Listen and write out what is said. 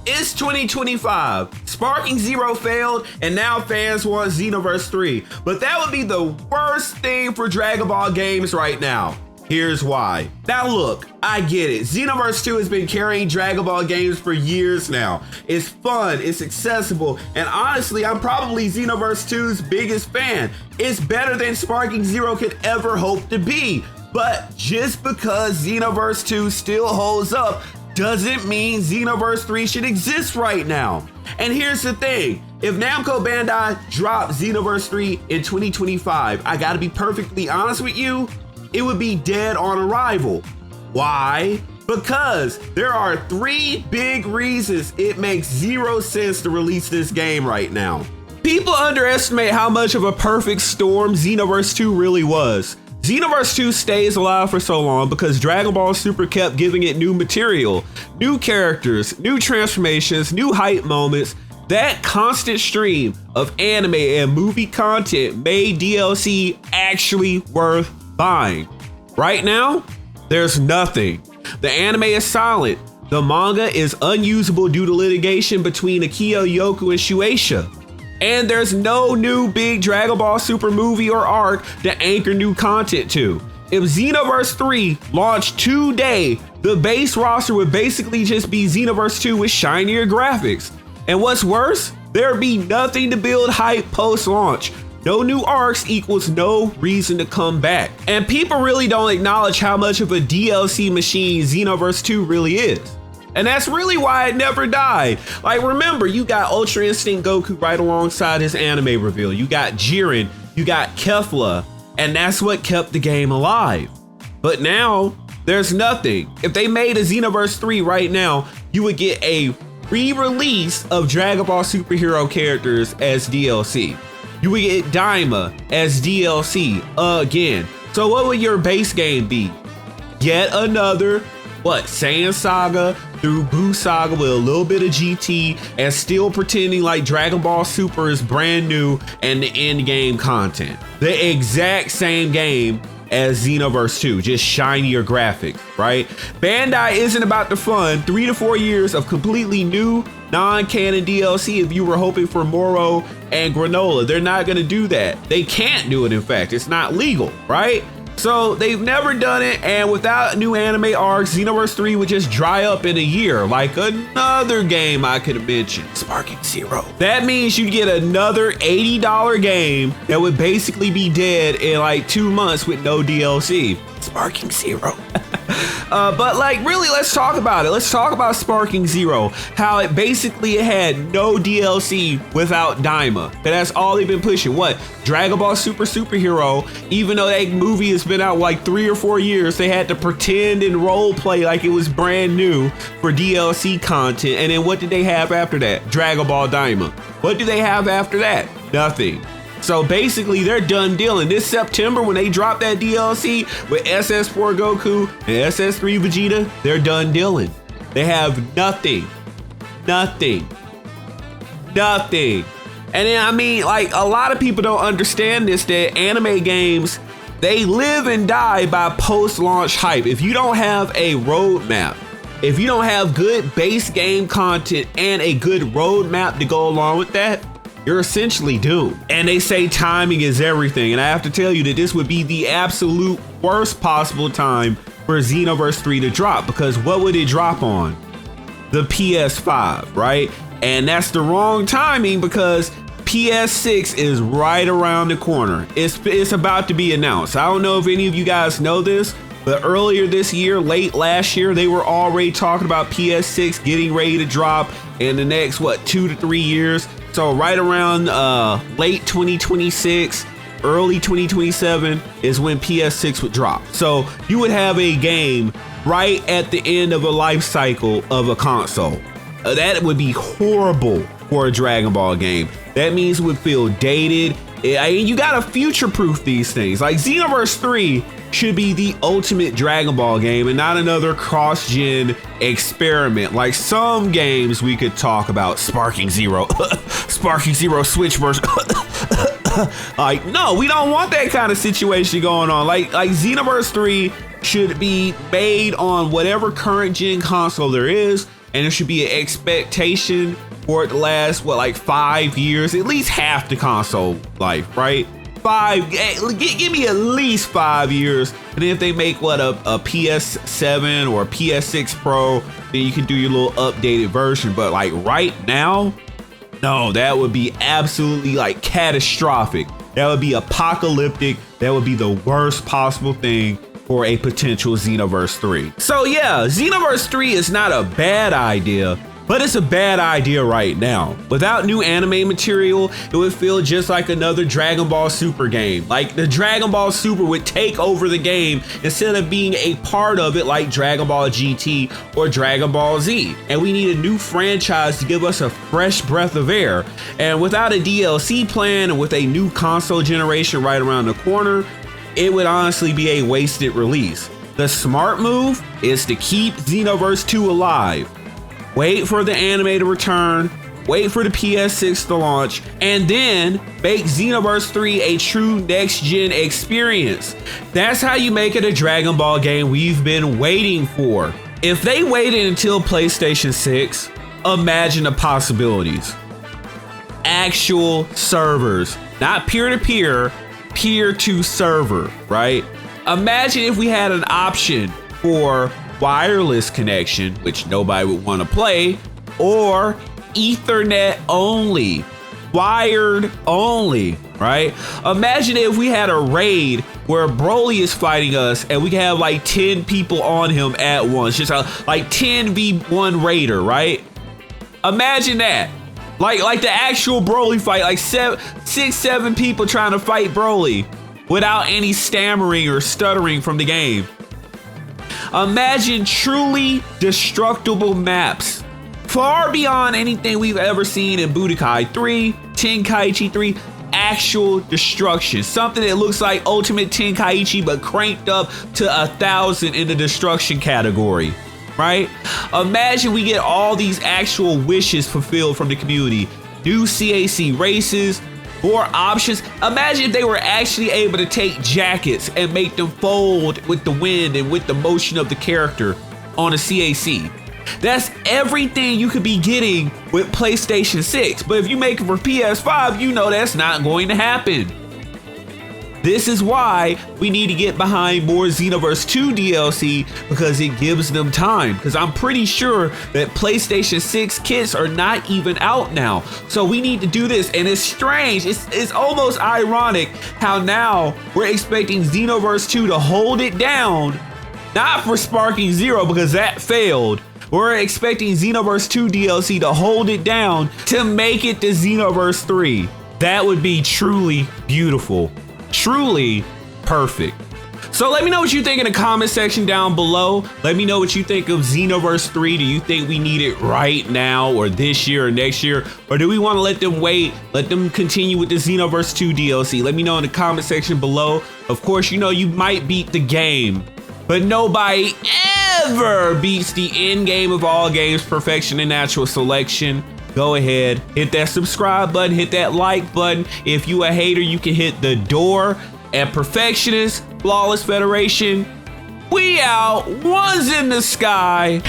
It's 2025. Sparking Zero failed, and now fans want Xenoverse 3. But that would be the worst thing for Dragon Ball games right now. Here's why. Now look, I get it. Xenoverse 2 has been carrying Dragon Ball games for years now. It's fun, it's accessible, and honestly, I'm probably Xenoverse 2's biggest fan. It's better than Sparking Zero could ever hope to be. But just because Xenoverse 2 still holds up doesn't mean Xenoverse 3 should exist right now. And here's the thing, if Namco Bandai dropped Xenoverse 3 in 2025, I gotta be perfectly honest with you, it would be dead on arrival. Why? Because there are 3 big reasons it makes zero sense to release this game right now. People underestimate how much of a perfect storm Xenoverse 2 really was. Xenoverse 2 stays alive for so long because Dragon Ball Super kept giving it new material, new characters, new transformations, new hype moments. That constant stream of anime and movie content made DLC actually worth buying. Right now, there's nothing. The anime is silent. The manga is unusable due to litigation between Akio Yoku and Shueisha. And there's no new big Dragon Ball Super movie or arc to anchor new content to. If Xenoverse 3 launched today, the base roster would basically just be Xenoverse 2 with shinier graphics. And what's worse, there'd be nothing to build hype post-launch. No new arcs equals no reason to come back. And people really don't acknowledge how much of a DLC machine Xenoverse 2 really is. And that's really why it never died. Like, remember, you got Ultra Instinct Goku right alongside his anime reveal. You got Jiren, you got Kefla, and that's what kept the game alive. But now, there's nothing. If they made a Xenoverse 3 right now, you would get a re-release of Dragon Ball superhero characters as DLC. You would get Daima as DLC again. So what would your base game be? Yet another Saiyan Saga through Buu Saga with a little bit of GT and still pretending like Dragon Ball Super is brand new and the end game content. The exact same game as Xenoverse 2, just shinier graphics, right? Bandai isn't about to fund 3 to 4 years of completely new non-canon DLC if you were hoping for Moro and Granola. They're not gonna do that. They can't do it, in fact. It's not legal, right? So they've never done it, and without new anime arcs, Xenoverse 3 would just dry up in a year, like another game I could mention, Sparking Zero. That means you'd get another $80 game that would basically be dead in like 2 months with no DLC. Sparking Zero. But like, really, let's talk about it. Let's talk about Sparking Zero, how it basically had no DLC without Daima. And that's all they've been pushing. What? Dragon Ball Superhero, even though that movie has been out like 3 or 4 years, they had to pretend and role play like it was brand new for DLC content. And then what did they have after that? Dragon Ball Daima. What do they have after that? Nothing. So basically, they're done dealing. This September, when they drop that DLC with SS4 Goku and SS3 Vegeta, they're done dealing. They have nothing. Nothing. Nothing. And then, I mean, like, a lot of people don't understand this, that anime games, they live and die by post-launch hype. If you don't have a roadmap, if you don't have good base game content and a good roadmap to go along with that, you're essentially doomed. And they say timing is everything. And I have to tell you that this would be the absolute worst possible time for Xenoverse 3 to drop, because what would it drop on? The PS5, right? And that's the wrong timing because PS6 is right around the corner. It's about to be announced. I don't know if any of you guys know this, but earlier this year, late last year, they were already talking about PS6 getting ready to drop in the next, 2 to 3 years. So right around late 2026, early 2027 is when PS6 would drop. So you would have a game right at the end of a life cycle of a console. That would be horrible for a Dragon Ball game. That means it would feel dated. You gotta future-proof these things. Like Xenoverse 3 should be the ultimate Dragon Ball game and not another cross-gen experiment like some games we could talk about. Sparking Zero, Sparking Zero Switch version. Like, no, we don't want that kind of situation going on. Like Xenoverse 3 should be made on whatever current gen console there is. and there should be an expectation for it to last, what, like 5 years, at least half the console life, right? Give me at least 5 years. And then if they make what, a PS7 or a PS6 Pro, then you can do your little updated version. But like right now, no, that would be absolutely like catastrophic. That would be apocalyptic. That would be the worst possible thing for a potential Xenoverse 3. So yeah, Xenoverse 3 is not a bad idea, but it's a bad idea right now. Without new anime material, it would feel just like another Dragon Ball Super game. Like the Dragon Ball Super would take over the game instead of being a part of it like Dragon Ball GT or Dragon Ball Z. And we need a new franchise to give us a fresh breath of air. And without a DLC plan and with a new console generation right around the corner, it would honestly be a wasted release. The smart move is to keep Xenoverse 2 alive. Wait for the anime to return, wait for the PS6 to launch, and then make Xenoverse 3 a true next-gen experience. That's how you make it a Dragon Ball game we've been waiting for. If they waited until PlayStation 6, imagine the possibilities. Actual servers, not peer-to-peer, peer-to-server, right? Imagine if we had an option for wireless connection, which nobody would want to play, or Ethernet only, wired only, right? Imagine if we had a raid where Broly is fighting us and we can have like 10 people on him at once, just like 10v1 raider, right? Imagine that. Like the actual Broly fight, like 6-7 people trying to fight Broly without any stammering or stuttering from the game. Imagine truly destructible maps, far beyond anything we've ever seen in Budokai 3, Tenkaichi 3, actual destruction. Something that looks like Ultimate Tenkaichi but cranked up to 1,000 in the destruction category, right? Imagine we get all these actual wishes fulfilled from the community. New CAC races, more options. Imagine if they were actually able to take jackets and make them fold with the wind and with the motion of the character on a CAC. That's everything you could be getting with PlayStation 6. But if you make it for PS5, you know that's not going to happen. This is why we need to get behind more Xenoverse 2 DLC, because it gives them time. Because I'm pretty sure that PlayStation 6 kits are not even out now. So we need to do this. And it's strange. It's almost ironic how now we're expecting Xenoverse 2 to hold it down. Not for Sparking Zero, because that failed. We're expecting Xenoverse 2 DLC to hold it down to make it to Xenoverse 3. That would be truly beautiful. Truly perfect. So let me know what you think in the comment section down below. Let me know what you think of Xenoverse 3. Do you think we need it right now or this year or next year? Or do we want to let them wait, let them continue with the Xenoverse 2 DLC? Let me know in the comment section below. Of course, you know you might beat the game, but nobody ever beats the end game of all games, perfection and natural selection. Go ahead, hit that subscribe button, hit that like button. If you a hater, you can hit the door. And Perfectionist, Flawless Federation, we out. One's in the sky.